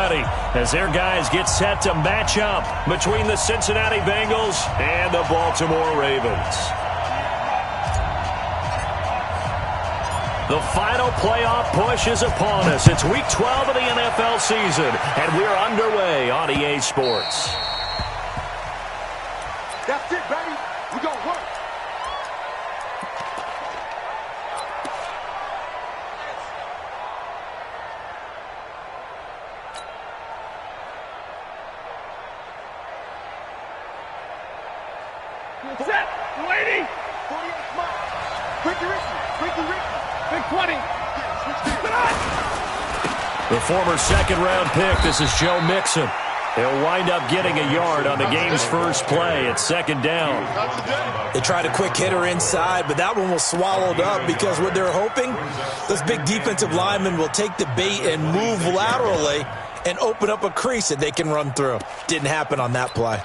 ready as their guys get set to match up between the Cincinnati Bengals and the Baltimore Ravens. The final playoff push is upon us. It's Week 12 of the NFL season, and we're underway on EA Sports. That's it, baby. We're going to work. Set, lady. 48 miles. Ricky. Big 20. The former second-round pick, this is Joe Mixon. He'll wind up getting a yard on the game's first play at second down. They tried a quick hitter inside, but that one was swallowed up because what they're hoping, those big defensive linemen will take the bait and move laterally and open up a crease that they can run through. Didn't happen on that play.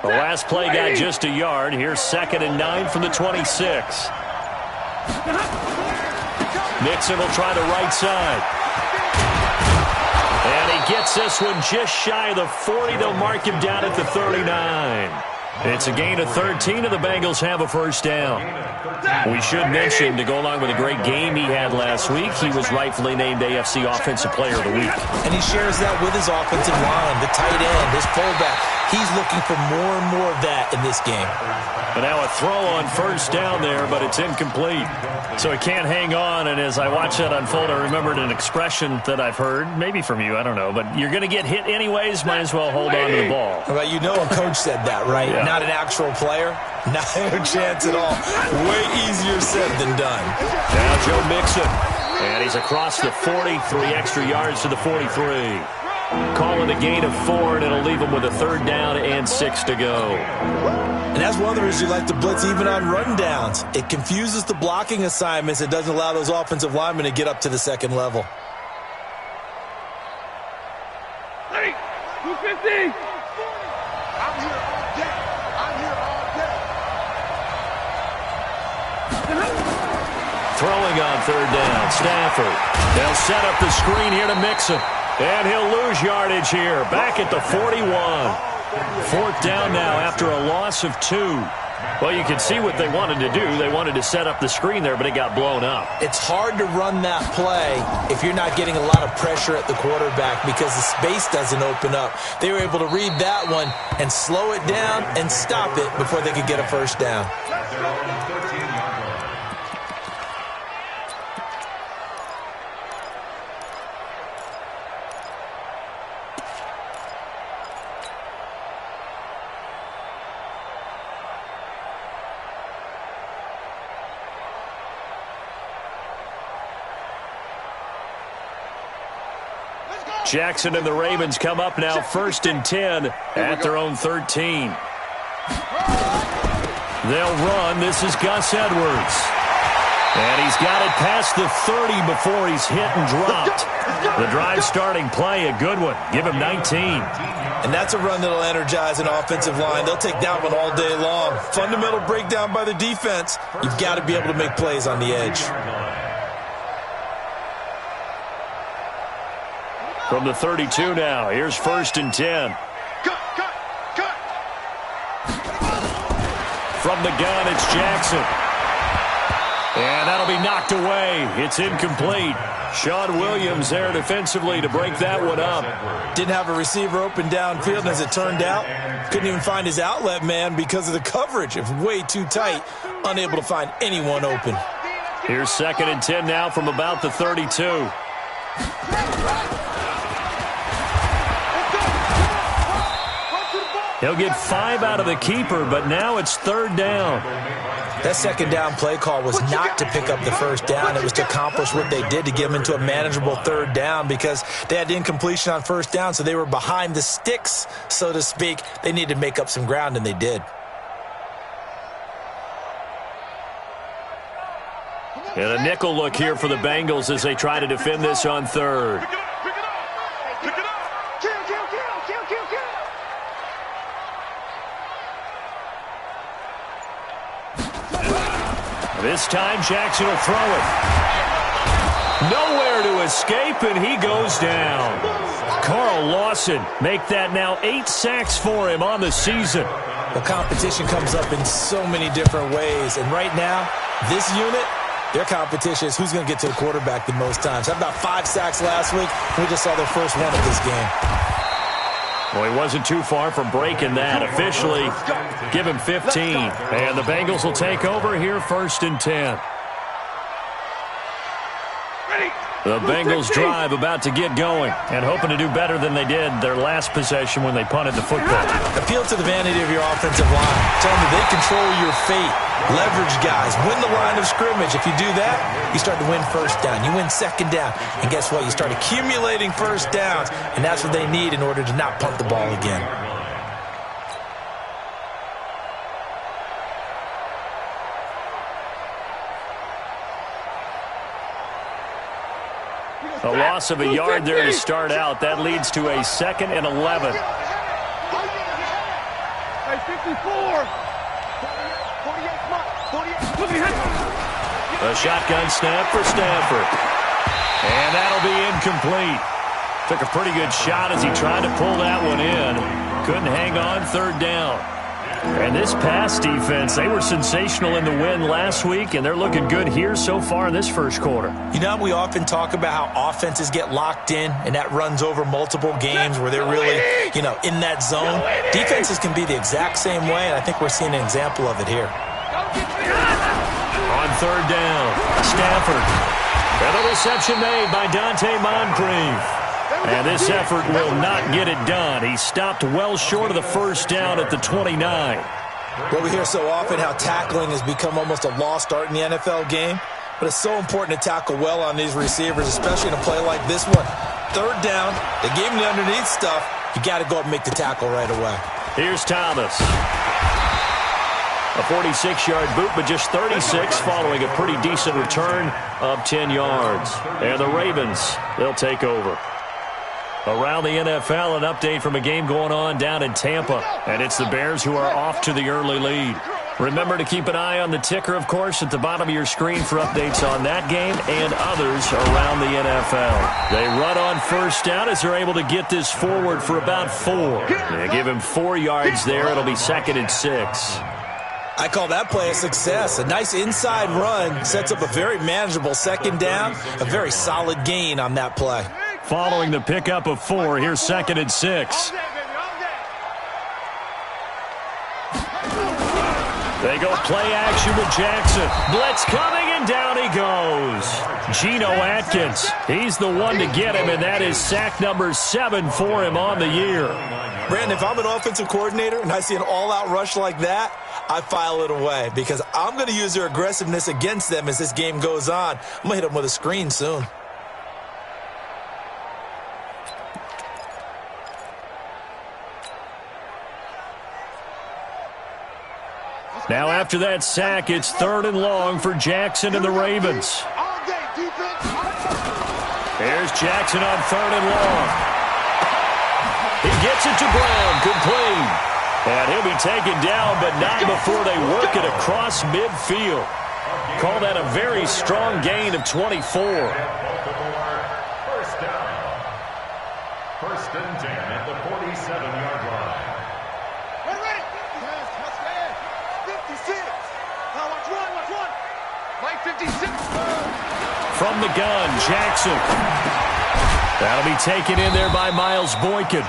The last play got just a yard. Here's 2nd and 9 from the 26. Mixon will try the right side. And he gets this one just shy of the 40. They'll mark him down at the 39. It's a gain of 13, and the Bengals have a first down. We should mention, to go along with a great game he had last week, he was rightfully named AFC Offensive Player of the Week. And he shares that with his offensive line, the tight end, his fullback. He's looking for more and more of that in this game. But now a throw on first down there, but it's incomplete. So he can't hang on, and as I watch that unfold, I remembered an expression that I've heard, maybe from you, I don't know, but you're going to get hit anyways, might as well hold on to the ball. Well, you know a coach said that, right? Yeah. Not an actual player. Not a chance at all. Way easier said than done. Now Joe Mixon, and he's across the 40, 3 extra yards to the 43. Calling a gain of 4, and it'll leave him with a 3rd down and 6 to go. And that's one of the reasons you like to blitz even on rundowns. It confuses the blocking assignments. It doesn't allow those offensive linemen to get up to the second level. Hey, 250. I'm here all day. Throwing on 3rd down, Stafford. They'll set up the screen here to Mixon. And he'll lose yardage here, back at the 41. 4th down now after a loss of 2. Well, you can see what they wanted to do. They wanted to set up the screen there, but it got blown up. It's hard to run that play if you're not getting a lot of pressure at the quarterback because the space doesn't open up. They were able to read that one and slow it down and stop it before they could get a first down. Jackson and the Ravens come up now 1st and 10 at their own 13. They'll run. This is Gus Edwards. And he's got it past the 30 before he's hit and dropped. The drive starting play, a good one. Give him 19. And that's a run that'll energize an offensive line. They'll take that one all day long. Fundamental breakdown by the defense. You've got to be able to make plays on the edge. From the 32 now, here's 1st and 10. Cut. From the gun, it's Jackson. And that'll be knocked away. It's incomplete. Sean Williams there defensively to break that one up. Didn't have a receiver open downfield, and as it turned out, couldn't even find his outlet man because of the coverage. It was way too tight, unable to find anyone open. Here's 2nd and 10 now from about the 32. He'll get 5 out of the keeper, but now it's 3rd down. That 2nd down play call was not to pick up the first down. It was to accomplish what they did to get them into a manageable 3rd down because they had incompletion on 1st down, so they were behind the sticks, so to speak. They needed to make up some ground, and they did. And a nickel look here for the Bengals as they try to defend this on 3rd. This time Jackson will throw it. Nowhere to escape, and he goes down. Carl Lawson make that now 8 sacks for him on the season. The competition comes up in so many different ways, and right now, this unit, their competition is who's going to get to the quarterback the most times. Had about 5 sacks last week. We just saw their first one of this game. Well, he wasn't too far from breaking that. Officially, give him 15. And the Bengals will take over here, 1st and 10. The Bengals drive about to get going and hoping to do better than they did their last possession when they punted the football. Appeal to the vanity of your offensive line. Tell them that they control your fate. Leverage guys. Win the line of scrimmage. If you do that, you start to win first down. You win second down. And guess what? You start accumulating first downs. And that's what they need in order to not punt the ball again. A loss of a yard there to start out. That leads to a 2nd and 11. Hey, 54. A shotgun snap for Stafford. And that'll be incomplete. Took a pretty good shot as he tried to pull that one in. Couldn't hang on, 3rd down. And this pass defense, they were sensational in the win last week, and they're looking good here so far in this first quarter. You know, we often talk about how offenses get locked in, and that runs over multiple games where they're really, in that zone. Defenses can be the exact same way, and I think we're seeing an example of it here. On 3rd down, Stafford. And a reception made by Dante Moncrief. And this effort will not get it done. He stopped well short of the first down at the 29. Well, we hear so often how tackling has become almost a lost art in the NFL game. But it's so important to tackle well on these receivers, especially in a play like this one. 3rd down, they gave him the underneath stuff. You got to go up and make the tackle right away. Here's Thomas. A 46-yard boot, but just 36 following a pretty decent return of 10 yards. And the Ravens, they'll take over. Around the NFL, an update from a game going on down in Tampa. And it's the Bears who are off to the early lead. Remember to keep an eye on the ticker, of course, at the bottom of your screen for updates on that game and others around the NFL. They run on 1st down as they're able to get this forward for about 4. They give him 4 yards there. It'll be 2nd and 6. I call that play a success. A nice inside run sets up a very manageable 2nd down. A very solid gain on that play. Following the pickup of 4, here's 2nd and 6. They go play action with Jackson. Blitz coming, and down he goes. Geno Atkins, he's the one to get him, and that is sack number 7 for him on the year. Brandon, if I'm an offensive coordinator and I see an all-out rush like that, I file it away because I'm going to use their aggressiveness against them as this game goes on. I'm going to hit them with a screen soon. Now after that sack, it's 3rd and long for Jackson and the Ravens. Here's Jackson on 3rd and long. He gets it to Brown, complete. And he'll be taken down, but not before they work it across midfield. Call that a very strong gain of 24. First down. 1st and 10 at the 47-yard line. Mike 56. From the gun, Jackson. That'll be taken in there by Miles Boykin.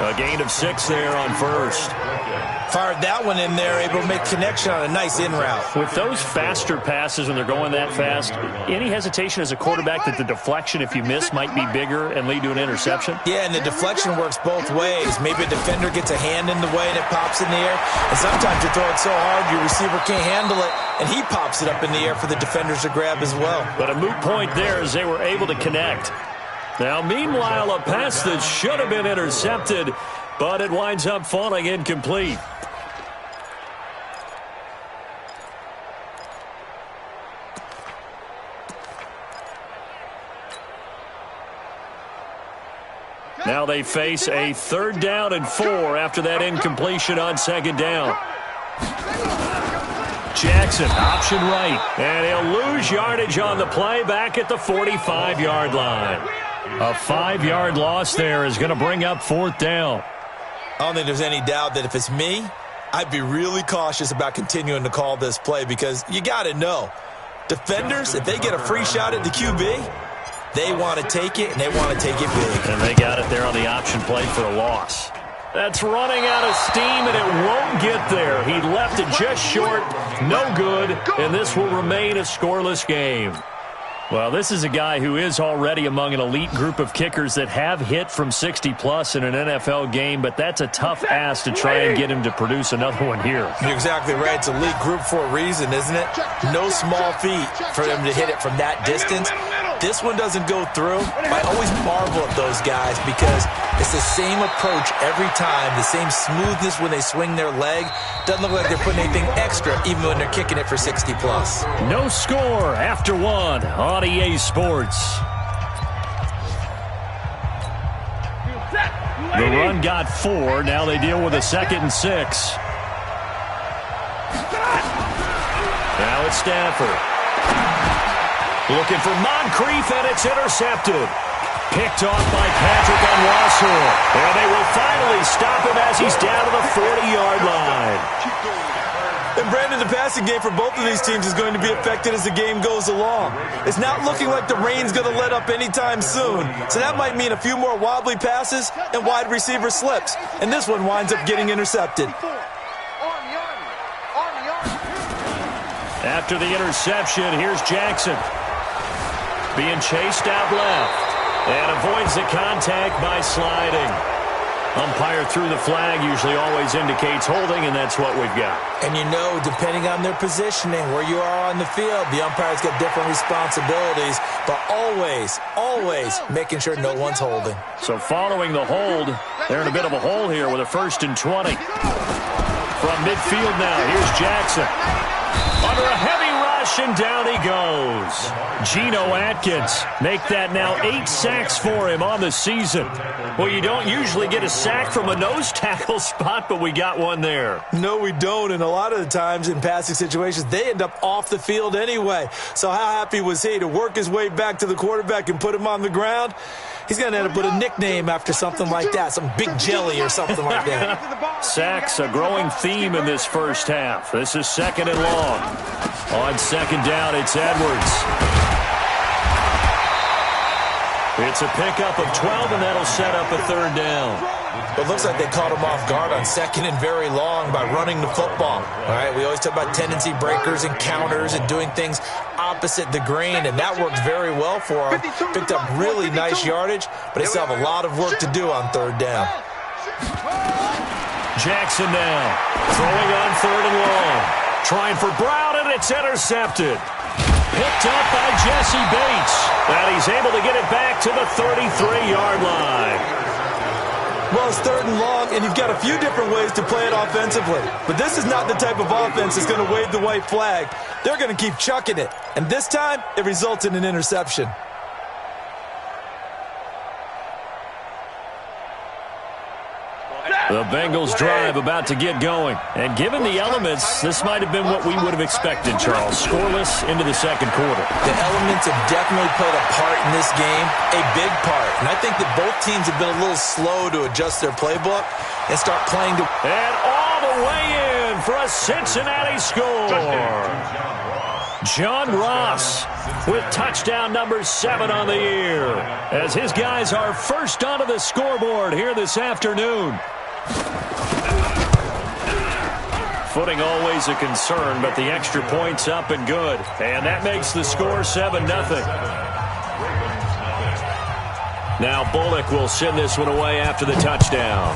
A gain of 6 there on 1st. Fired that one in there, able to make connection on a nice in route. With those faster passes when they're going that fast, any hesitation as a quarterback that the deflection, if you miss, might be bigger and lead to an interception? Yeah, and the deflection works both ways. Maybe a defender gets a hand in the way and it pops in the air. And sometimes you throw it so hard your receiver can't handle it, and he pops it up in the air for the defenders to grab as well. But a moot point there as they were able to connect. Now, meanwhile, a pass that should have been intercepted, but it winds up falling incomplete. Now they face a 3rd down and 4 after that incompletion on 2nd down. Jackson, option right. And he'll lose yardage on the play back at the 45-yard line. A 5-yard loss there is going to bring up 4th down. I don't think there's any doubt that if it's me, I'd be really cautious about continuing to call this play because you got to know, defenders, if they get a free shot at the QB, they want to take it, and they want to take it big. And they got it there on the option play for a loss. That's running out of steam, and it won't get there. He left it just short, no good, and this will remain a scoreless game. Well, this is a guy who is already among an elite group of kickers that have hit from 60-plus in an NFL game, but that's a tough ask to try and get him to produce another one here. You're exactly right. It's a elite group for a reason, isn't it? No small feat for them to hit it from that distance. This one doesn't go through. I always marvel at those guys because it's the same approach every time, the same smoothness when they swing their leg. Doesn't look like they're putting anything extra even when they're kicking it for 60-plus. No score after one on EA Sports. The run got 4. Now they deal with a 2nd and 6. Now it's Stafford. Looking for Moncrief, and it's intercepted. Picked off by Patrick Onwuasor. And they will finally stop him as he's down to the 40-yard line. And Brandon, the passing game for both of these teams is going to be affected as the game goes along. It's not looking like the rain's going to let up anytime soon. So that might mean a few more wobbly passes and wide receiver slips. And this one winds up getting intercepted. After the interception, here's Jackson. Being chased out left. And avoids the contact by sliding. Umpire threw the flag, usually always indicates holding, and that's what we've got. And you know, depending on their positioning, where you are on the field, the umpires get different responsibilities, but always making sure no one's holding. So following the hold, they're in a bit of a hole here with a 1st and 20. From midfield now, here's Jackson. Under a heavy rush, and down he goes. Geno Atkins, make that now 8 sacks for him on the season. Well, you don't usually get a sack from a nose tackle spot, but we got one there. No, we don't, and a lot of the times in passing situations, they end up off the field anyway. So how happy was he to work his way back to the quarterback and put him on the ground? He's going to end up with a nickname after something like that, some Big Jelly or something like that. Sacks, a growing theme in this first half. This is 2nd and long. On 2nd down, it's Edwards. It's a pickup of 12, and that'll set up a 3rd down. It looks like they caught him off guard on 2nd and very long by running the football. All right, we always talk about tendency breakers and counters and doing things opposite the grain, and that worked very well for him. Picked up really nice yardage, but they still have a lot of work to do on 3rd down. Jackson now, throwing on 3rd and long. Trying for Brown, and it's intercepted. Picked up by Jesse Bates. And he's able to get it back to the 33-yard line. Well, it's 3rd and long, and you've got a few different ways to play it offensively. But this is not the type of offense that's going to wave the white flag. They're going to keep chucking it. And this time, it results in an interception. The Bengals drive about to get going. And given the elements, this might have been what we would have expected, Charles. Scoreless into the 2nd quarter. The elements have definitely played a part in this game, a big part. And I think that both teams have been a little slow to adjust their playbook and start playing to... And all the way in for a Cincinnati score. John Ross with touchdown number 7 on the year, as his guys are first onto the scoreboard here this afternoon. Footing always a concern, but the extra point's up and good. And that makes the score 7-0. Now Bullock will send this one away after the touchdown.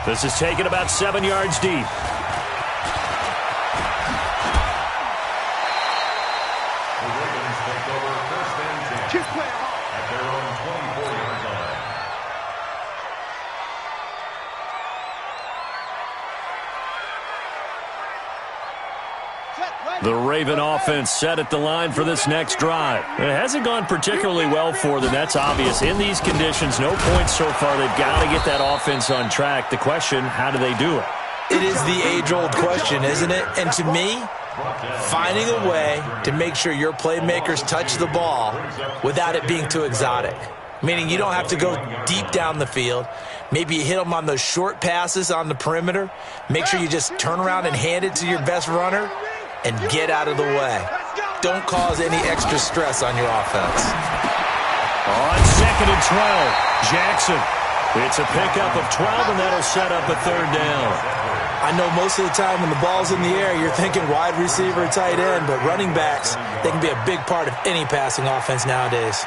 This is taken about 7 yards deep. The Raven offense set at the line for this next drive. It hasn't gone particularly well for them. That's obvious. In these conditions, no points so far. They've got to get that offense on track. The question, how do they do it? It is the age-old question, isn't it? And to me, finding a way to make sure your playmakers touch the ball without it being too exotic. Meaning you don't have to go deep down the field. Maybe you hit them on those short passes on the perimeter. Make sure you just turn around and hand it to your best runner and get out of the way. Don't cause any extra stress on your offense. On 2nd and 12, Jackson. It's a pickup of 12, and that'll set up a 3rd down. I know most of the time when the ball's in the air, you're thinking wide receiver, tight end, but running backs, they can be a big part of any passing offense nowadays.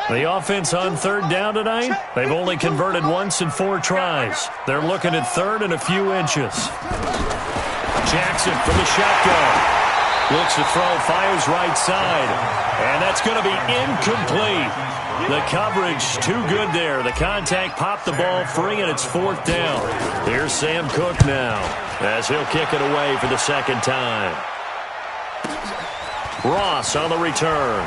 The offense on 3rd down tonight, they've only converted once in 4 tries. They're looking at 3rd and a few inches. Jackson from the shotgun. Looks to throw, fires right side. And that's going to be incomplete. The coverage too good there. The contact popped the ball free, and it's 4th down. Here's Sam Cook now as he'll kick it away for the 2nd time. Ross on the return.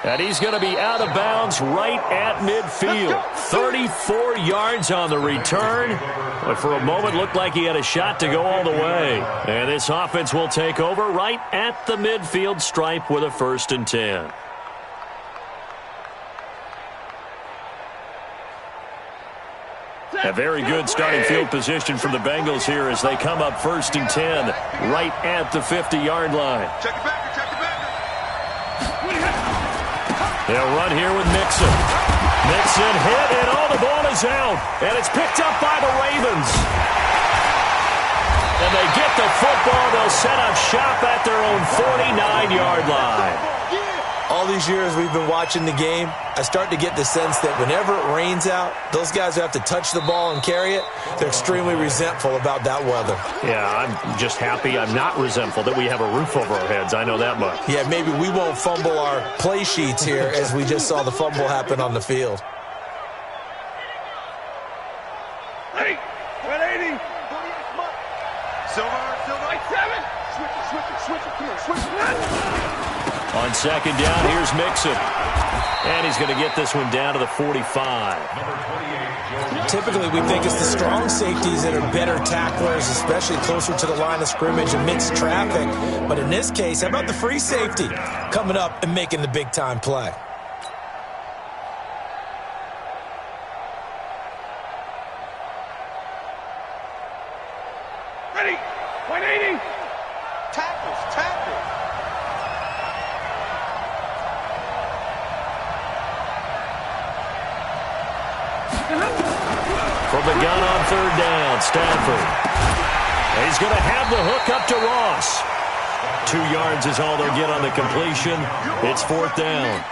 And he's going to be out of bounds right at midfield. 34 yards on the return. But for a moment, looked like he had a shot to go all the way. And this offense will take over right at the midfield stripe with a 1st and 10. A very good starting field position from the Bengals here as they come up 1st and 10 right at the 50-yard line. Check it back. They'll run here with Mixon. Mixon hit, and the ball is out. And it's picked up by the Ravens. And they get the football. They'll set up shop at their own 49-yard line. All these years we've been watching the game, I start to get the sense that whenever it rains out, those guys who have to touch the ball and carry it, they're extremely resentful about that weather. Yeah, I'm just happy I'm not resentful that we have a roof over our heads. I know that much. Yeah, maybe we won't fumble our play sheets here as we just saw the fumble happen on the field. Ready? 180. Silver. Like 7. Switch it. Come on, switch it. On 2nd down, here's Mixon. And he's going to get this one down to the 45. Typically, we think it's the strong safeties that are better tacklers, especially closer to the line of scrimmage amidst traffic. But in this case, how about the free safety coming up and making the big-time play? Ready? 180. Tackles. From the gun on 3rd down, Stafford. He's going to have the hook up to Ross. 2 yards is all they'll get on the completion. It's 4th down.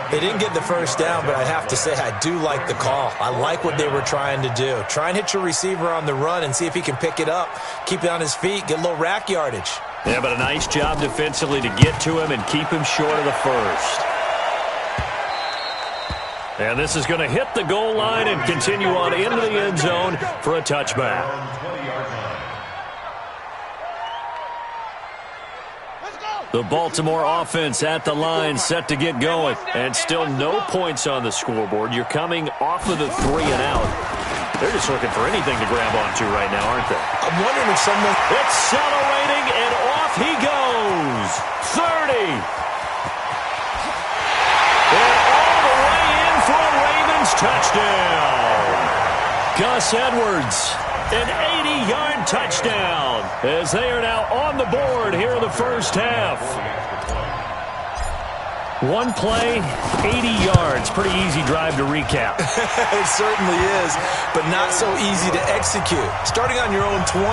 They didn't get the 1st down, but I have to say I do like the call. I like what they were trying to do. Try and hit your receiver on the run and see if he can pick it up, keep it on his feet, get a little rack yardage. Yeah, but a nice job defensively to get to him and keep him short of the 1st. And this is going to hit the goal line and continue on into the end zone for a touchback. The Baltimore offense at the line set to get going. And still no points on the scoreboard. You're coming off of the 3 and out. They're just looking for anything to grab onto right now, aren't they? I'm wondering if someone... Accelerating, and off he goes. 30. And all the way in for a Ravens touchdown. Gus Edwards, an 80-yard touchdown as they are now on the board here in the 1st half. One play, 80 yards. Pretty easy drive to recap. It certainly is, but not so easy to execute. Starting on your own 20,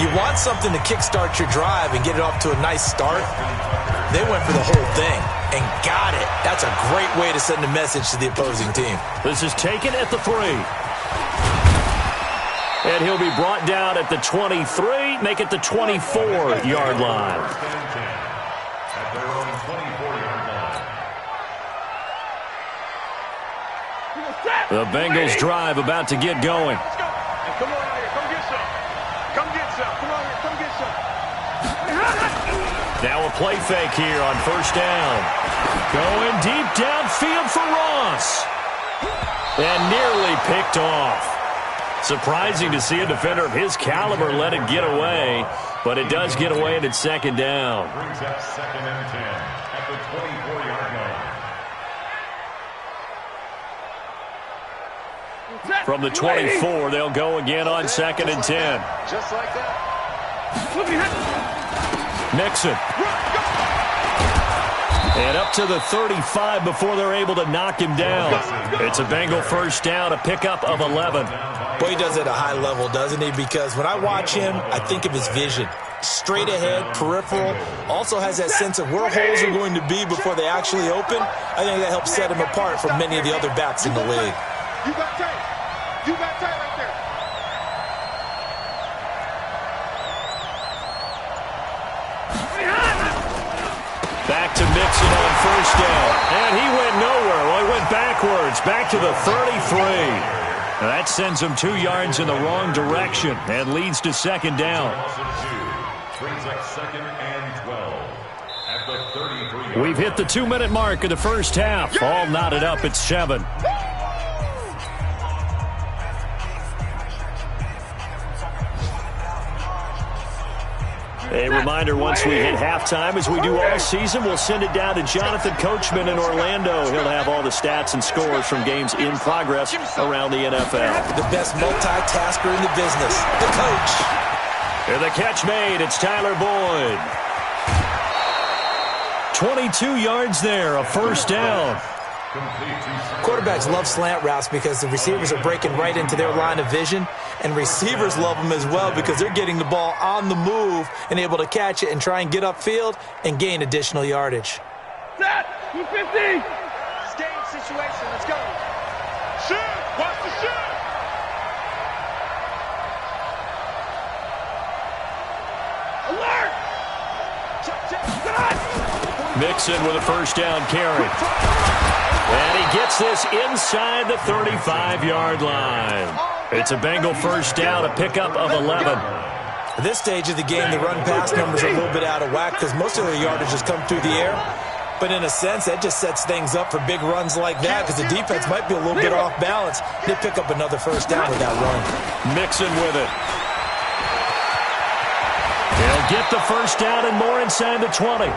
you want something to kickstart your drive and get it off to a nice start. They went for the whole thing and got it. That's a great way to send a message to the opposing team. This is taken at the 3. And he'll be brought down at the 23, make it the 24-yard line. The Bengals drive about to get going. Come on out here. Come get some. Come get some. Come on here. Come get some. Now a play fake here on first down. Going deep downfield for Ross. And nearly picked off. Surprising to see a defender of his caliber let it get away, but it does get away and it's second down. Brings up 2nd and 10 at the 24-yard line. From the 24, they'll go again on 2nd and 10. Just like that. Nixon. And up to the 35 before they're able to knock him down. It's a Bengal first down, a pickup of 11. Boy, he does it at a high level, doesn't he? Because when I watch him, I think of his vision. Straight ahead, peripheral. Also has that sense of where holes are going to be before they actually open. I think that helps set him apart from many of the other backs in the league. You got tight. You got tight right there. Back to Mixon on first down. And he went nowhere. Well, he went backwards. Back to the 33. That sends him 2 yards in the wrong direction and leads to second down. Brings up 2nd and 12 at the 33. We've hit the 2-minute mark of the first half. All knotted up at 7. A reminder, once we hit halftime, as we do all season, we'll send it down to Jonathan Coachman in Orlando. He'll have all the stats and scores from games in progress around the NFL. The best multitasker in the business, the coach. And the catch made. It's Tyler Boyd. 22 yards there, a first down. Quarterbacks love slant routes because the receivers are breaking right into their line of vision, and receivers love them as well because they're getting the ball on the move and able to catch it and try and get upfield and gain additional yardage. Set! 250! Game situation. Let's go. Shoot! Watch the shoot! Alert! Mixon with a first down carry. And he gets this inside the 35-yard line. It's a Bengal first down, a pickup of 11. At this stage of the game, the run-pass numbers are a little bit out of whack because most of their yardage has come through the air. But in a sense, that just sets things up for big runs like that because the defense might be a little bit off balance. They pick up another first down with that run. Mixon with it. He'll get the first down and more inside the 20.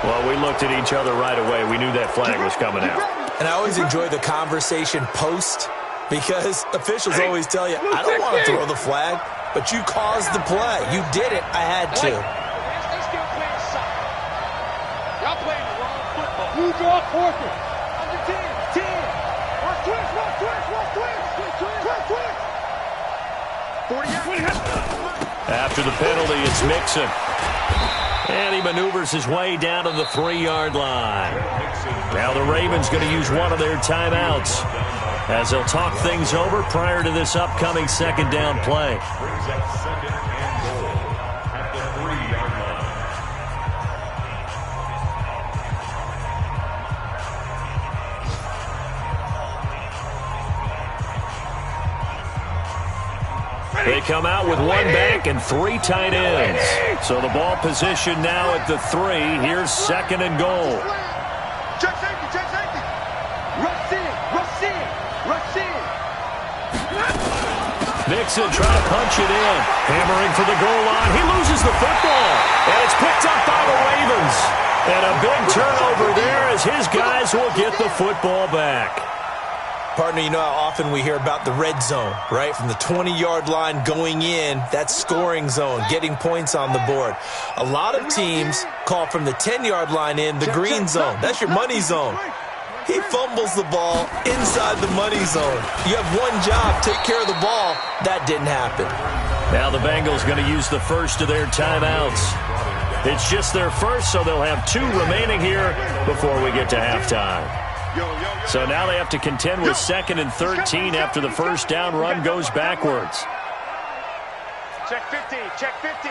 Well, we looked at each other right away. We knew that flag was coming out. And I always enjoy the conversation post because officials always tell you, I don't want to throw the flag, but you caused the play. You did it. I had to. They still playing soccer. Y'all playing the wrong football. You draw quarter. Under 10. 10. Watch twist. Watch twist. Watch twist. Twist. Twist. 40 yards. After the penalty, it's Mixon. And he maneuvers his way down to the 3-yard line. Now the Ravens going to use one of their timeouts as they'll talk things over prior to this upcoming second down play. Brings up 2nd and goal at the 3-yard line. They come out with 1 back and 3 tight ends. So the ball position now at the 3. Here's 2nd and goal. Check safety. Check safety. Rush in. Rush in. Rush in. Nixon trying to punch it in. Hammering for the goal line. He loses the football. And it's picked up by the Ravens. And a big turnover there as his guys will get the football back. Partner, you know how often we hear about the red zone, right? From the 20-yard line going in, that's scoring zone, getting points on the board. A lot of teams call from the 10-yard line in the green zone. That's your money zone. He fumbles the ball inside the money zone. You have one job, take care of the ball. That didn't happen. Now the Bengals going to use the first of their timeouts. It's just their first, so they'll have 2 remaining here before we get to halftime. So now they have to contend with 2nd and 13 after the first down run goes backwards. Check 50. Check 50.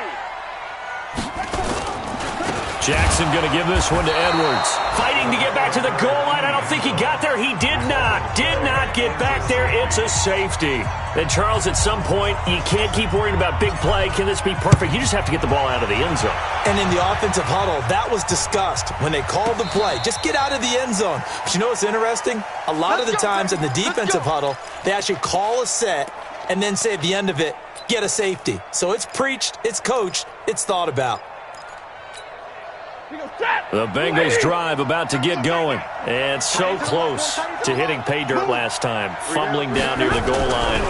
Jackson going to give this one to Edwards. Fighting to get back to the goal line. I don't think he got there. He did not. Did not get back there. It's a safety. And, Charles, at some point, you can't keep worrying about big play. Can this be perfect? You just have to get the ball out of the end zone. And in the offensive huddle, that was discussed when they called the play. Just get out of the end zone. But you know what's interesting? A lot of the times in the defensive huddle, they actually call a set and then say at the end of it, get a safety. So it's preached, it's coached, it's thought about. The Bengals drive about to get going. And so close to hitting pay dirt last time. Fumbling down near the goal line.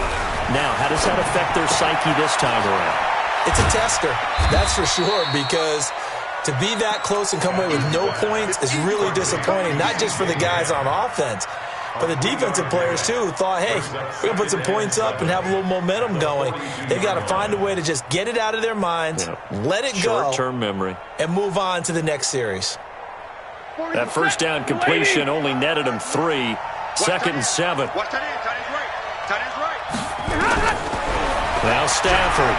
Now, how does that affect their psyche this time around? It's a tester, that's for sure, because to be that close and come away with no points is really disappointing, not just for the guys on offense, but the defensive players, too, who thought, hey, we're going to put some points up and have a little momentum going. They've got to find a way to just get it out of their minds, let it go, short-term memory, and move on to the next series. That first down completion only netted him 3. Second and 7. Watch that in. Tight end's right. Now Stafford.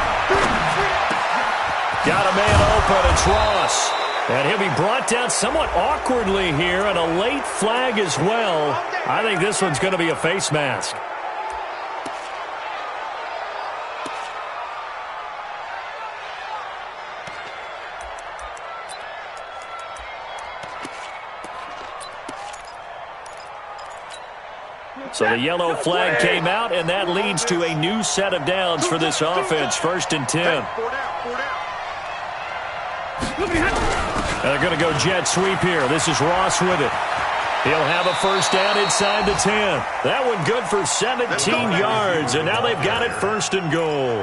Got a man open. It's Ross. And he'll be brought down somewhat awkwardly here, and a late flag as well. I think this one's going to be a face mask. So the yellow flag came out, and that leads to a new set of downs for this offense. 1st and 10. They're going to go jet sweep here. This is Ross with it. He'll have a first down inside the 10. That one good for 17 yards, and now they've got it 1st and goal.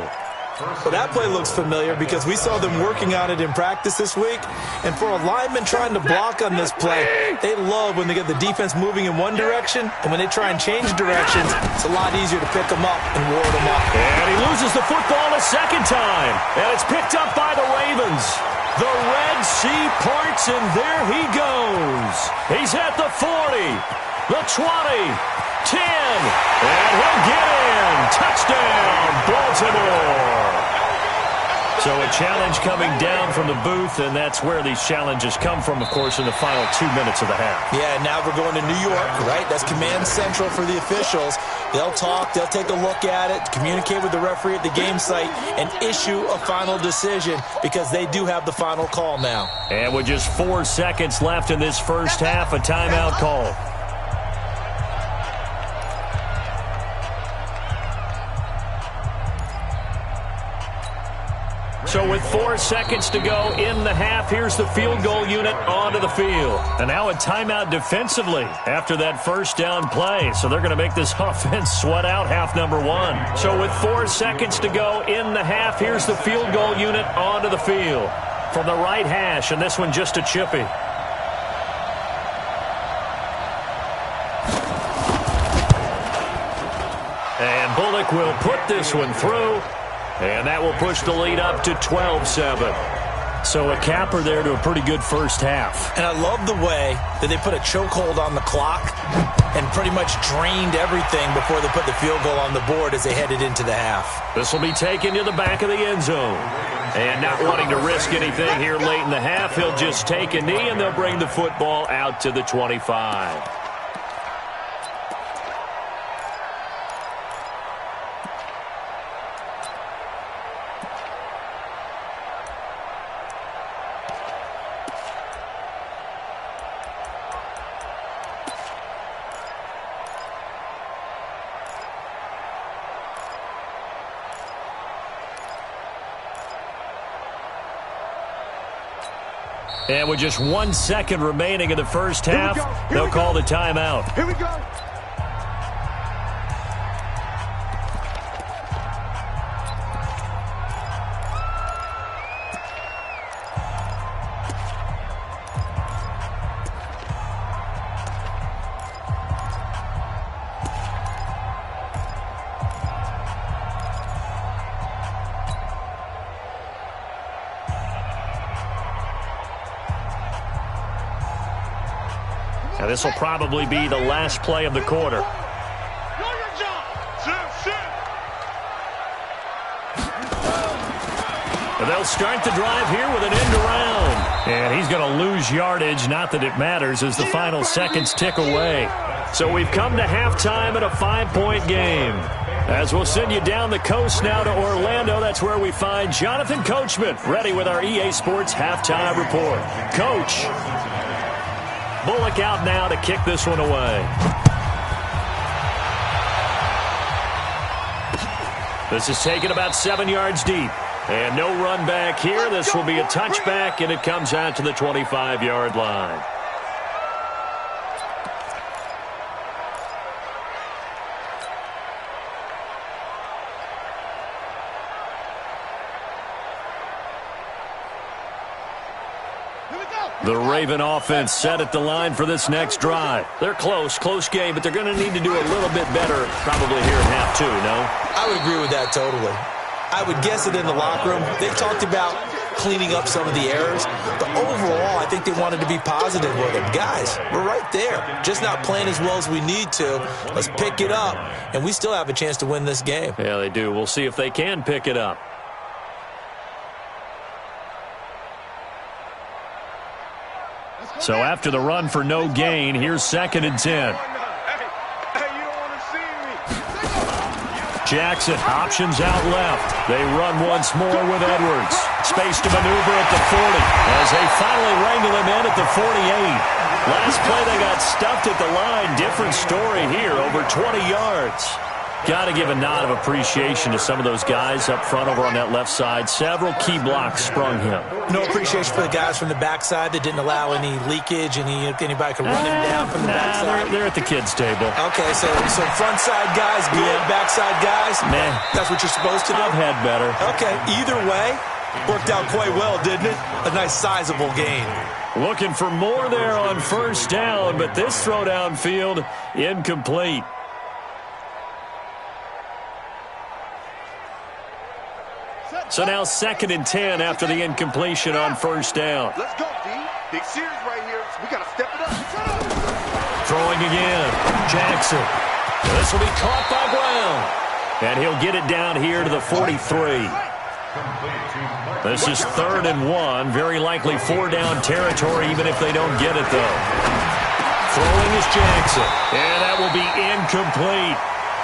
Well, that play looks familiar because we saw them working on it in practice this week. And for a lineman trying to block on this play, they love when they get the defense moving in one direction, and when they try and change directions, it's a lot easier to pick them up and ward them up. And he loses the football a second time, and it's picked up by the Ravens. The Red Sea parts, and there he goes. He's at the 40, the 20, 10, and he'll get in. Touchdown, Baltimore. So a challenge coming down from the booth, and that's where these challenges come from, of course, in the final 2 minutes of the half. Yeah, now we're going to New York, right? That's command central for the officials. They'll talk, they'll take a look at it, communicate with the referee at the game site, and issue a final decision because they do have the final call now. And with just 4 seconds left in this first half, a timeout call. So with 4 seconds to go in the half, here's the field goal unit onto the field. And now a timeout defensively after that first down play. So they're going to make this offense sweat out half number 1. So with 4 seconds to go in the half, here's the field goal unit onto the field. From the right hash, and this one just a chippy. And Bullock will put this one through. And that will push the lead up to 12-7. So a capper there to a pretty good first half. And I love the way that they put a chokehold on the clock and pretty much drained everything before they put the field goal on the board as they headed into the half. This will be taken to the back of the end zone. And not wanting to risk anything here late in the half, he'll just take a knee, and they'll bring the football out to the 25. And with just 1 second remaining in the first half, they'll call the timeout. Here we go. Now this will probably be the last play of the quarter. And they'll start the drive here with an end around. And he's going to lose yardage, not that it matters, as the final seconds tick away. So we've come to halftime at a 5-point game. As we'll send you down the coast now to Orlando, that's where we find Jonathan Coachman, ready with our EA Sports halftime report. Coach, Bullock out now to kick this one away. This is taken about 7 yards deep. And no run back here. This will be a touchback, and it comes out to the 25-yard line. The Raven offense set at the line for this next drive. They're close game, but they're going to need to do a little bit better probably here in half two, no? I would agree with that totally. I would guess it in the locker room. They talked about cleaning up some of the errors, but overall, I think they wanted to be positive with them. Guys, we're right there. Just not playing as well as we need to. Let's pick it up, and we still have a chance to win this game. Yeah, they do. We'll see if they can pick it up. So after the run for no gain, here's 2nd and 10. Jackson options out left. They run once more with Edwards. Space to maneuver at the 40 as they finally wrangle him in at the 48. Last play they got stuffed at the line. Different story here, over 20 yards. Got to give a nod of appreciation to some of those guys up front over on that left side. Several key blocks sprung him. No appreciation for the guys from the backside that didn't allow any leakage, anybody could run him down from the backside. They're at the kids' table. Okay, so front side guys, good. Yeah. Backside guys, man, that's what you're supposed to do. I've had better. Okay, either way, worked out quite well, didn't it? A nice sizable gain. Looking for more there on first down, but this throw downfield incomplete. So now 2nd and 10 after the incompletion on first down. Let's go, D. Big series right here. We got to step it up. Throwing again. Jackson. This will be caught by Brown. And he'll get it down here to the 43. This is 3rd and 1. Very likely 4-down territory, even if they don't get it, though. Throwing is Jackson. And that will be incomplete.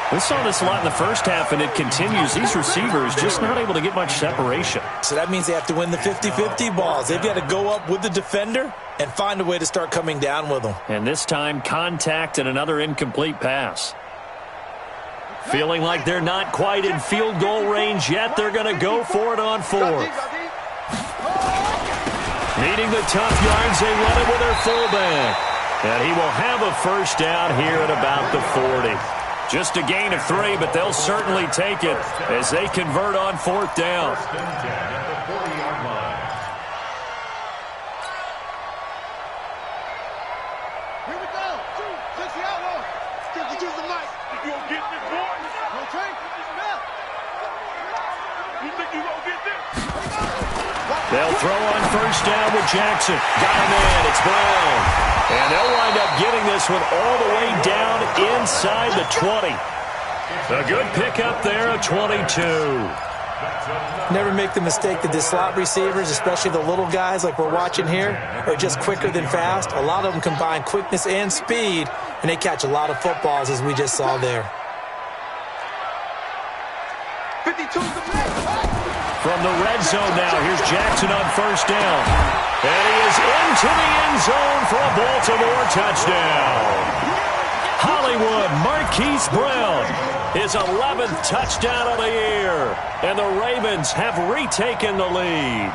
We saw this a lot in the first half, and it continues. These receivers just not able to get much separation. So that means they have to win the 50-50 balls. They've got to go up with the defender and find a way to start coming down with them. And this time, contact and another incomplete pass. Feeling like they're not quite in field goal range yet. They're going to go for it on 4th. Needing the tough yards, they run it with their fullback. And he will have a first down here at about the 40. Just a gain of 3, but they'll certainly take it as they convert on 4th down. Here we go. Takes the outlaw. Take it to the mic. You gonna get this, boy? No train. You think you gonna get this? They'll throw on first down with Jackson. Got him in. It's Brown. And they'll wind up getting this one all the way down inside the 20. A good pickup there at 22. Never make the mistake that the slot receivers, especially the little guys like we're watching here, are just quicker than fast. A lot of them combine quickness and speed, and they catch a lot of footballs, as we just saw there. 52 to play. From the red zone now, here's Jackson on first down. And he is into the end zone for a Baltimore touchdown. Hollywood Marquise Brown, his 11th touchdown of the year. And the Ravens have retaken the lead.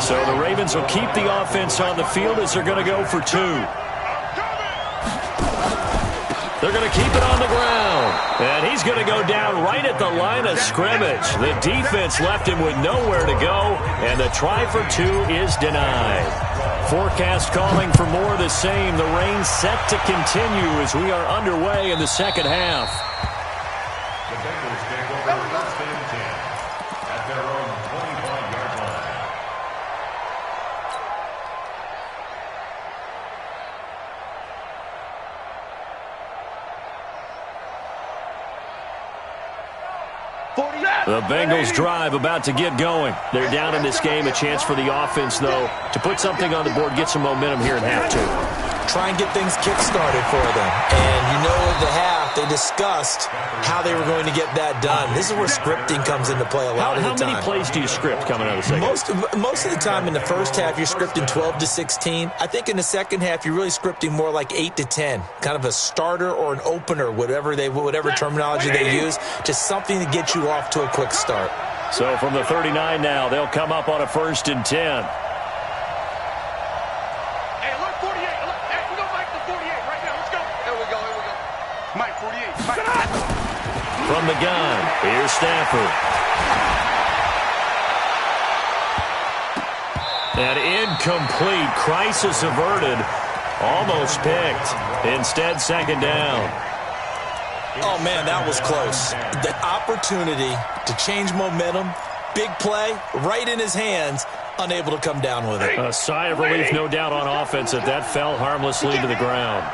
So the Ravens will keep the offense on the field as they're going to go for 2. They're going to keep it on the ground. And he's going to go down right at the line of scrimmage. The defense left him with nowhere to go, and the try for 2 is denied. Forecast calling for more of the same. The rain set to continue as we are underway in the second half. The Bengals take over first and 10 at their own 25-yard line. The Bengals drive about to get going. They're down in this game. A chance for the offense, though, to put something on the board, get some momentum here in half two. Try and get things kick-started for them. And you know at the half, they discussed how they were going to get that done. This is where scripting comes into play a lot of the time. How many plays do you script coming out of the second? Most of the time in the first half, you're scripting 12 to 16. I think in the second half, you're really scripting more like 8 to 10. Kind of a starter or an opener, whatever terminology they use, just something to get you off to a quick start. So from the 39 now, they'll come up on a 1st and 10. From the gun, here's Stafford. An incomplete, crisis averted, almost picked. Instead, 2nd down. Oh, man, that was close. The opportunity to change momentum, big play, right in his hands, unable to come down with it. A sigh of relief, no doubt, on offense that fell harmlessly to the ground.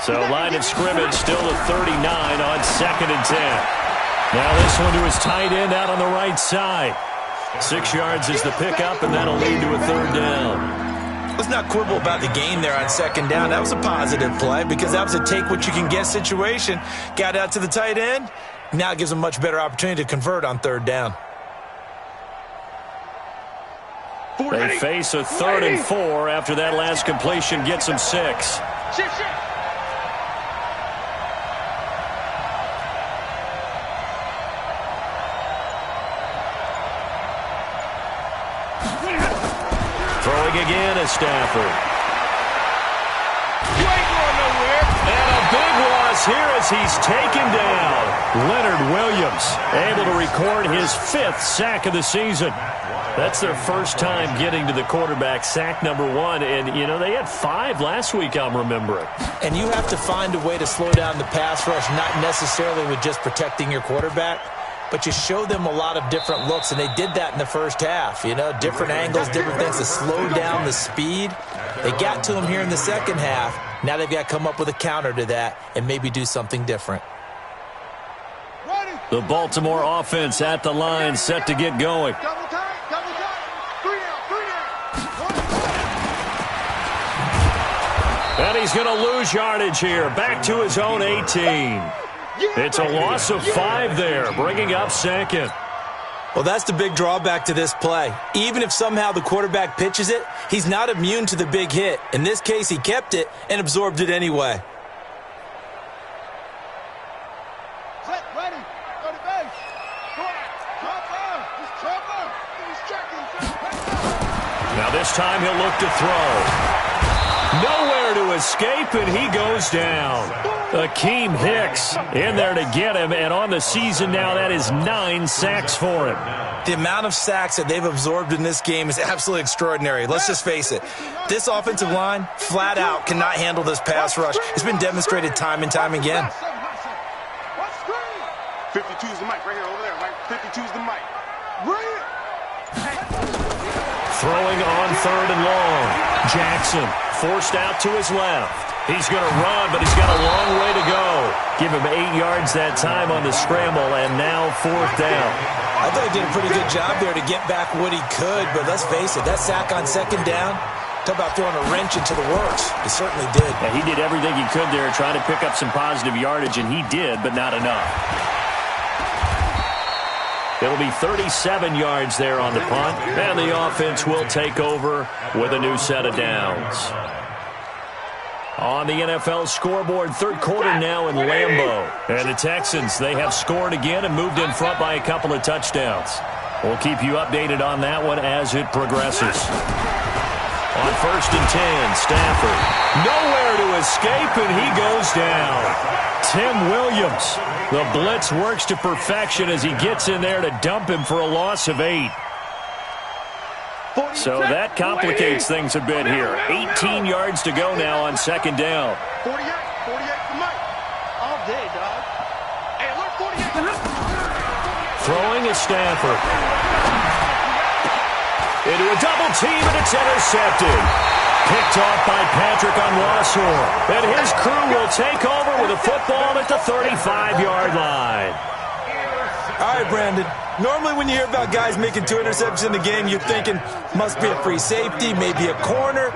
So line of scrimmage still to 39 on 2nd and 10. Now this one to his tight end out on the right side. 6 yards is the pickup, and that'll lead to a 3rd down. Let's not quibble about the gain there on 2nd down. That was a positive play because that was a take-what-you-can-get situation. Got out to the tight end. Now it gives them a much better opportunity to convert on 3rd down. They face a 3rd and 4 after that last completion gets them 6. Throwing again is Stafford. You ain't going nowhere. And a big loss here as he's taken down. Leonard Williams able to record his 5th sack of the season. That's their first time getting to the quarterback, sack number 1. And, you know, they had 5 last week, I'm remembering. And you have to find a way to slow down the pass rush, not necessarily with just protecting your quarterback, but you show them a lot of different looks, and they did that in the first half. You know, different angles, different things to slow down the speed. They got to him here in the second half. Now they've got to come up with a counter to that and maybe do something different. The Baltimore offense at the line, set to get going. Double time, 3 out. And he's going to lose yardage here, back to his own 18. It's a loss of 5 there, bringing up 2nd. Well, that's the big drawback to this play. Even if somehow the quarterback pitches it, he's not immune to the big hit. In this case, he kept it and absorbed it anyway. Set, ready. Go to base. Go on. Now this time he'll look to throw. Nowhere to escape, and he goes down. Akeem Hicks in there to get him, and on the season now, that is 9 sacks for him. The amount of sacks that they've absorbed in this game is absolutely extraordinary. Let's just face it. This offensive line, flat out, cannot handle this pass rush. It's been demonstrated time and time again. 52's the mic right here, over there, right? 52's the mic. Bring it! Throwing on 3rd and long. Jackson forced out to his left. He's going to run, but he's got a long way to go. Give him 8 yards that time on the scramble, and now 4th down. I thought he did a pretty good job there to get back what he could, but let's face it, that sack on 2nd down, talk about throwing a wrench into the works. He certainly did. Yeah, he did everything he could there, trying to pick up some positive yardage, and he did, but not enough. It'll be 37 yards there on the punt, and the offense will take over with a new set of downs. On the NFL scoreboard, 3rd quarter now in Lambeau. And the Texans, they have scored again and moved in front by a couple of touchdowns. We'll keep you updated on that one as it progresses. On 1st and 10, Stafford. Nowhere to escape, and he goes down. Tim Williams. The blitz works to perfection as he gets in there to dump him for a loss of 8. So that complicates things a bit here. 18 yards to go now on 2nd down. 48 for Mike. All day, dog. Hey, look, 48. Throwing is Stafford. Into a double team, and it's intercepted. Picked off by Patrick on Rossor. And his crew will take over with a football at the 35-yard line. All right, Brandon. Normally when you hear about guys making 2 interceptions in the game, you're thinking must be a free safety, maybe a corner.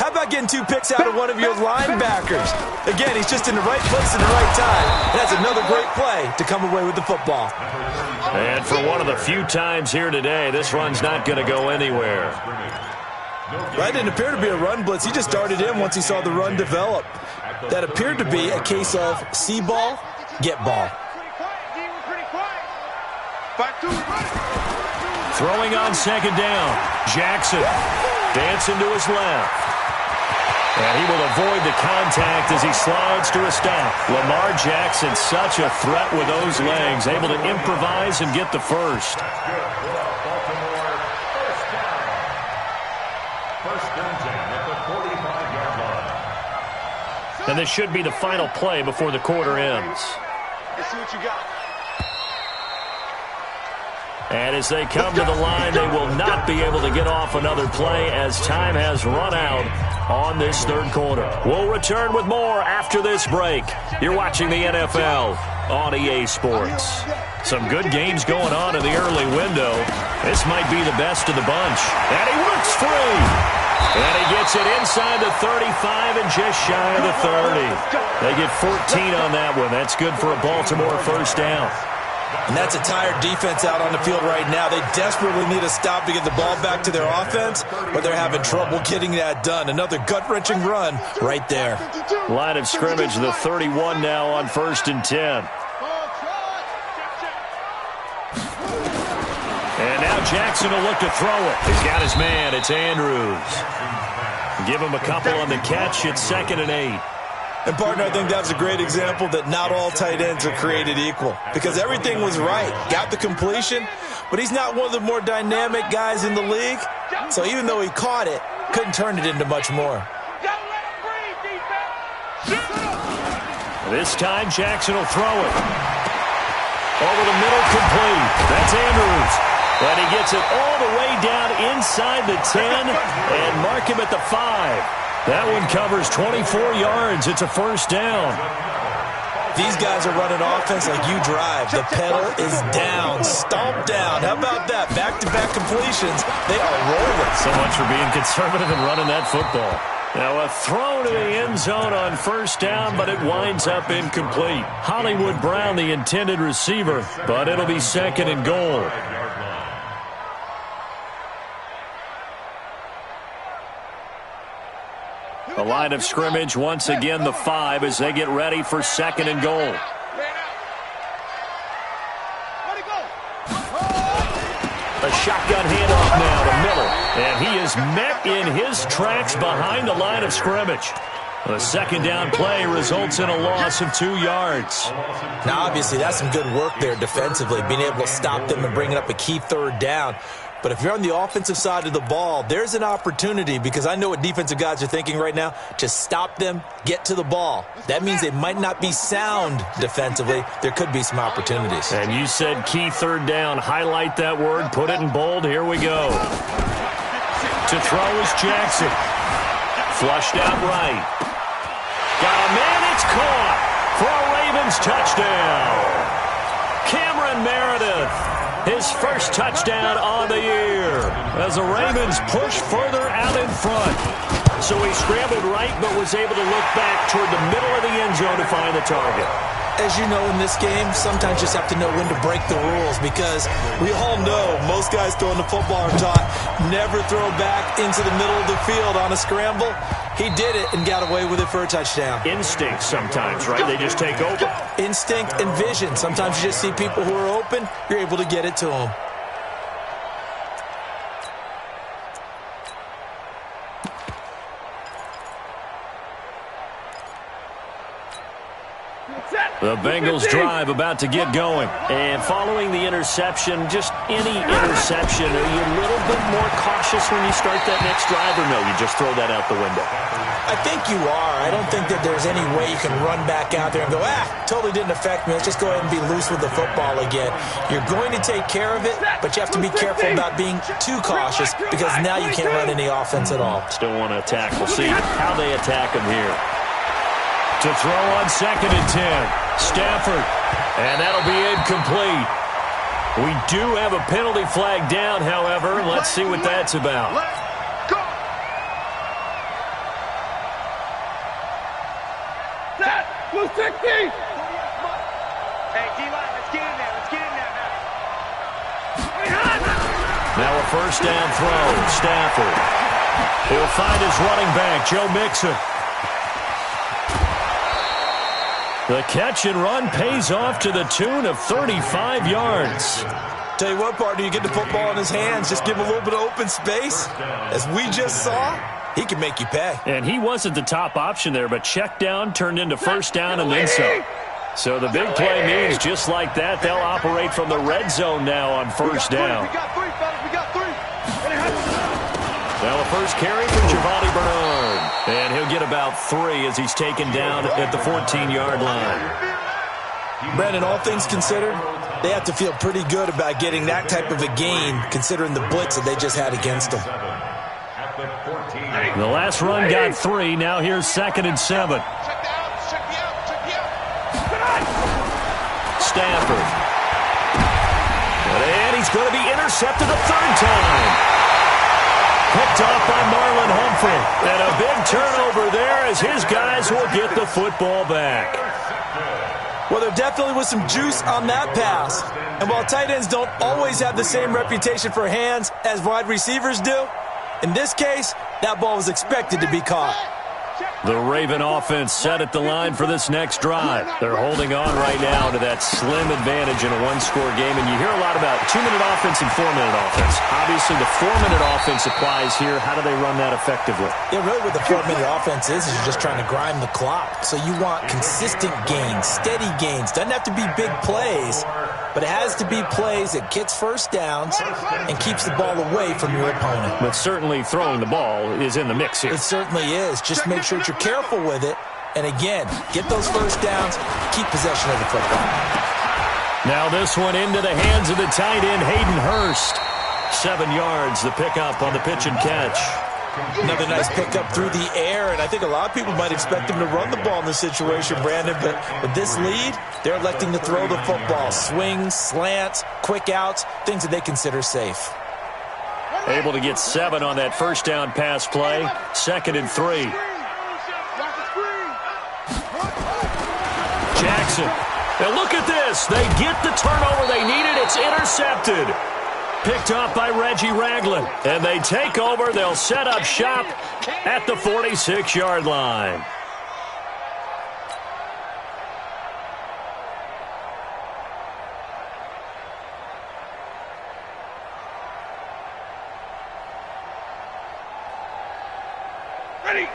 How about getting 2 picks out of one of your linebackers? Again, he's just in the right place at the right time. That's another great play to come away with the football. And for one of the few times here today, this run's not going to go anywhere. That didn't appear to be a run blitz. He just darted in once he saw the run develop. That appeared to be a case of see ball, get ball. Throwing on second down. Jackson dancing to his left. And he will avoid the contact as he slides to a stop. Lamar Jackson, such a threat with those legs, able to improvise and get the first. And this should be the final play before the quarter ends. Let's see what you got. And as they come to the line, they will not be able to get off another play as time has run out on this third quarter. We'll return with more after this break. You're watching the NFL on EA Sports. Some good games going on in the early window. This might be the best of the bunch. And he works free. And he gets it inside the 35 and just shy of the 30. They get 14 on that one. That's good for a Baltimore first down. And that's a tired defense out on the field right now. They desperately need a stop to get the ball back to their offense, but they're having trouble getting that done. Another gut-wrenching run right there. Line of scrimmage, the 31 now on 1st and 10. And now Jackson will look to throw it. He's got his man. It's Andrews. Give him a couple on the catch. It's 2nd and 8. And, partner, I think that's a great example that not all tight ends are created equal because everything was right. Got the completion, but he's not one of the more dynamic guys in the league. So even though he caught it, couldn't turn it into much more. This time, Jackson will throw it. Over the middle, complete. That's Andrews. And he gets it all the way down inside the 10 and mark him at the 5. That one covers 24 yards. It's a first down. These guys are running offense like you drive. The pedal is down, stomped down. How about that? Back-to-back completions. They are rolling. So much for being conservative and running that football. Now a throw to the end zone on first down, but it winds up incomplete. Hollywood Brown, the intended receiver, but it'll be 2nd and goal. The line of scrimmage, once again, the 5 as they get ready for 2nd and goal. A shotgun handoff now to Miller. And he is met in his tracks behind the line of scrimmage. The 2nd down play results in a loss of 2 yards. Now, obviously, that's some good work there defensively, being able to stop them and bringing up a key 3rd down. But if you're on the offensive side of the ball, there's an opportunity because I know what defensive guys are thinking right now. Just stop them, get to the ball. That means they might not be sound defensively. There could be some opportunities. And you said key 3rd down. Highlight that word. Put it in bold. Here we go. To throw is Jackson. Flushed out right. Got a man. It's caught for a Ravens touchdown. Cameron Meredith. His first touchdown on the year as the Ravens push further out in front. So he scrambled right but was able to look back toward the middle of the end zone to find the target. As you know, in this game, sometimes you just have to know when to break the rules because we all know most guys throwing the football are taught never throw back into the middle of the field on a scramble. He did it and got away with it for a touchdown. Instinct sometimes, right? They just take over. Instinct and vision. Sometimes you just see people who are open, you're able to get it to them. The Bengals drive about to get going. And following the interception, just any interception, are you a little bit more cautious when you start that next drive, or no, you just throw that out the window? I think you are. I don't think that there's any way you can run back out there and go, totally didn't affect me. Let's just go ahead and be loose with the football again. You're going to take care of it, but you have to be careful about being too cautious because now you can't run any offense at all. Still want to attack. We'll see how they attack him here. To throw on 2nd and 10. Stafford. And that'll be incomplete. We do have a penalty flag down, however. Let's see what that's about. Let's go. Set. Blue 60. Hey, D-line, let's get in there. Let's get in there now. Now a first down throw. Stafford. He'll find his running back, Joe Mixon. The catch and run pays off to the tune of 35 yards. Tell you what, partner, you get the football in his hands, just give him a little bit of open space. As we just saw, he can make you pay. And he wasn't the top option there, but check down turned into first down and then some. So the big play means just like that, they'll operate from the red zone now on first down. We got three, fellas. We got three. Now the first carry for Giovanni Bernard. And he'll get about 3 as he's taken down at the 14-yard line. Brandon, all things considered, they have to feel pretty good about getting that type of a gain, considering the blitz that they just had against them. The last run got 3. Now here's 2nd and 7. Stafford. And he's going to be intercepted a 3rd time. Picked off by Marlon Humphrey. And a big turnover there as his guys will get the football back. Well, there definitely was some juice on that pass. And while tight ends don't always have the same reputation for hands as wide receivers do, in this case, that ball was expected to be caught. The Raven offense set at the line for this next drive. They're holding on right now to that slim advantage in a one-score game. And you hear a lot about 2-minute offense and 4-minute offense. Obviously, the 4-minute offense applies here. How do they run that effectively? Yeah, really what the 4-minute offense is you're just trying to grind the clock. So you want consistent gains, steady gains. Doesn't have to be big plays, but it has to be plays that gets first downs and keeps the ball away from your opponent. But certainly throwing the ball is in the mix here. It certainly is. Just make sure that you're careful with it. And again, get those first downs, keep possession of the football. Now this one into the hands of the tight end, Hayden Hurst. 7 yards, the pickup on the pitch and catch. Another nice pickup through the air, and I think a lot of people might expect him to run the ball in this situation, Brandon, but with this lead, they're electing to throw the football. Swings, slants, quick outs, things that they consider safe. Able to get 7 on that first down pass play. 2nd and 3. Jackson. Now look at this. They get the turnover they needed. It's intercepted. Picked off by Reggie Ragland. And they take over. They'll set up shop at the 46-yard line. Ready,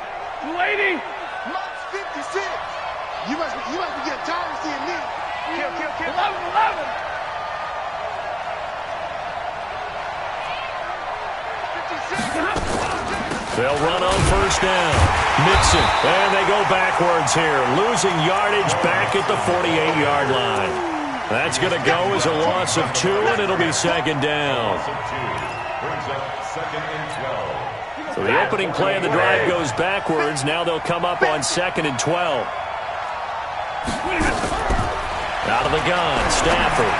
280. Max 56. You must be getting tired of seeing me. Kill. 11. They'll run on first down. Mixon. And they go backwards here. Losing yardage back at the 48-yard line. That's going to go as a loss of 2, and it'll be 2nd down. So the opening play of the drive goes backwards. Now they'll come up on 2nd and 12. Out of the gun, Stafford.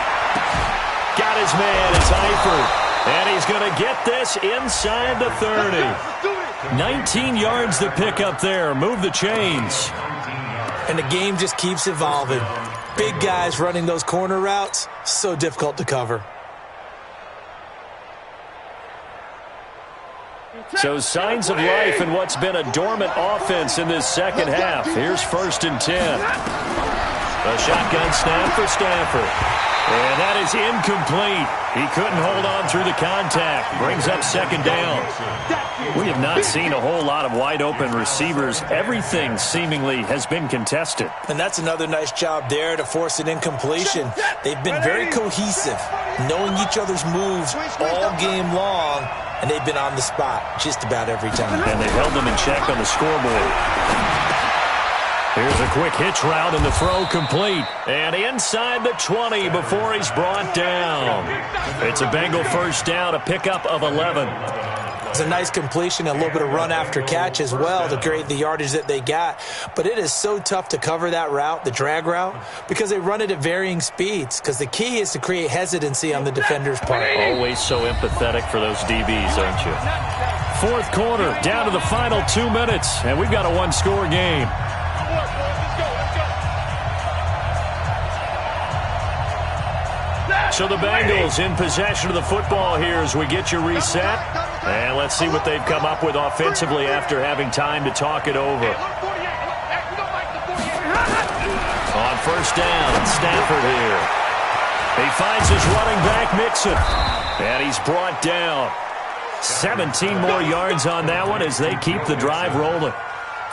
Got his man, it's Eifert. And he's going to get this inside the 30. 19 yards to pick up there. Move the chains. And the game just keeps evolving. Big guys running those corner routes, so difficult to cover. So signs of life in what's been a dormant offense in this second half. Here's 1st and 10. A shotgun snap for Stafford. And that is incomplete. He couldn't hold on through the contact. Brings up 2nd down. We have not seen a whole lot of wide-open receivers. Everything seemingly has been contested. And that's another nice job there to force an incompletion. They've been very cohesive, knowing each other's moves all game long, and they've been on the spot just about every time. And they held them in check on the scoreboard. Here's a quick hitch route, and the throw complete. And inside the 20 before he's brought down. It's a Bengal first down, a pickup of 11. It's a nice completion, a little bit of run after catch as well to create the yardage that they got. But it is so tough to cover that route, the drag route, because they run it at varying speeds. Because the key is to create hesitancy on the defender's part. Always so empathetic for those DBs, aren't you? Fourth quarter, down to the final 2 minutes, and we've got a one-score game. So the Bengals in possession of the football here as we get you reset. And let's see what they've come up with offensively after having time to talk it over. On first down, Stafford here. He finds his running back, Mixon. And he's brought down. 17 more yards on that one as they keep the drive rolling.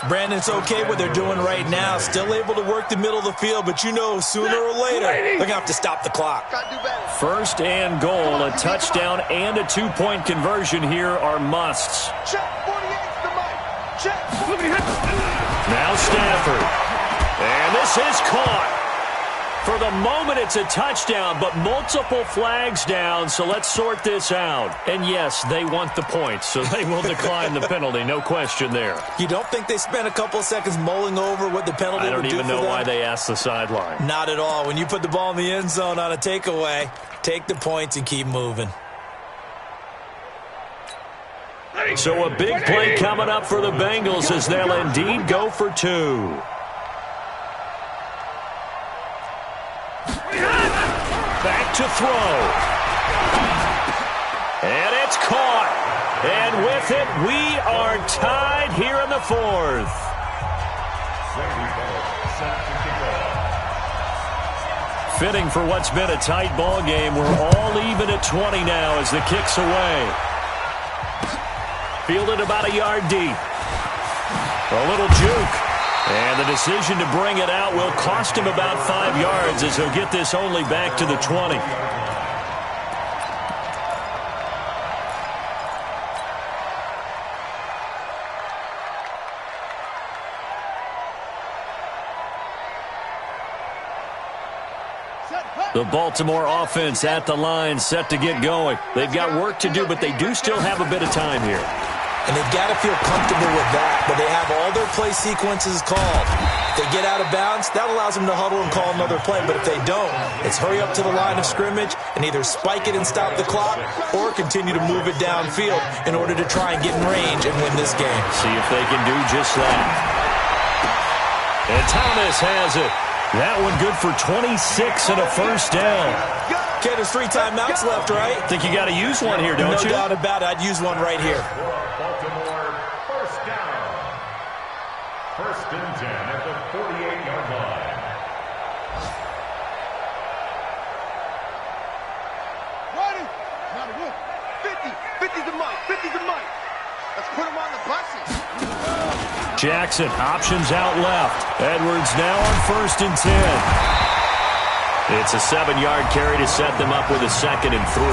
Brandon, it's okay what they're doing right now. Still able to work the middle of the field, but you know sooner or later they're going to have to stop the clock. First and goal, a touchdown and a two-point conversion here are musts. Now Stafford. And this is caught. For the moment, it's a touchdown, but multiple flags down, so let's sort this out. And yes, they want the points, so they will decline the penalty, no question there. You don't think they spent a couple of seconds mulling over what the penalty would do for them? I don't even know why they asked the sideline. Not at all. When you put the ball in the end zone on a takeaway, take the points and keep moving. So a big play coming up for the Bengals as they'll indeed go for two. Back to throw. And it's caught. And with it, we are tied here in the fourth. Fitting for what's been a tight ball game. We're all even at 20 now as the kick's away. Fielded about a yard deep. A little juke. And the decision to bring it out will cost him about 5 yards as he'll get this only back to the 20. The Baltimore offense at the line, set to get going. They've got work to do, but they do still have a bit of time here. And they've got to feel comfortable with that, but they have all their play sequences called. If they get out of bounds, that allows them to huddle and call another play. But if they don't, it's hurry up to the line of scrimmage and either spike it and stop the clock or continue to move it downfield in order to try and get in range and win this game. See if they can do just that. And Thomas has it. That one good for 26 and a first down. Okay, there's 3 timeouts left, right? Think you got to use one here, don't you? No doubt about it. I'd use one right here. Baltimore, first down. First and 10 at the 48-yard line. Ready? Not a good. 50. 50's the mic. 50's the mic. Let's put him on the buses. Jackson, options out left. Edwards now on first and 10. It's a 7-yard carry to set them up with a 2nd and 3.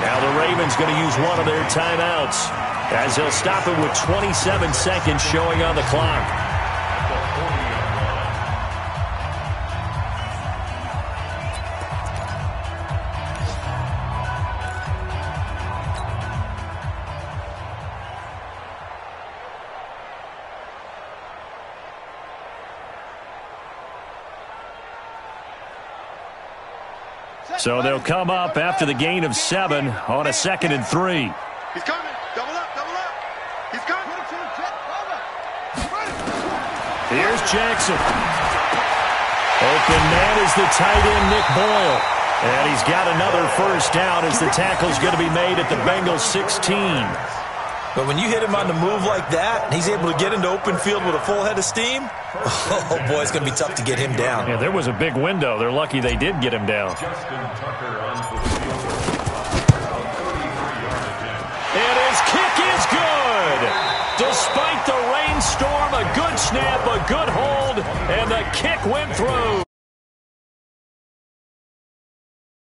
Now the Ravens going to use one of their timeouts as they'll stop it with 27 seconds showing on the clock. So they'll come up after the gain of 7 on a 2nd and 3. He's coming. Double up. Double up. He's coming. Here's Jackson. Open man is the tight end, Nick Boyle. And he's got another first down as the tackle's going to be made at the Bengals 16. But when you hit him on the move like that, and he's able to get into open field with a full head of steam, oh boy, it's going to be tough to get him down. Yeah, there was a big window. They're lucky they did get him down. And his kick is good. Despite the rainstorm, a good snap, a good hold, and the kick went through.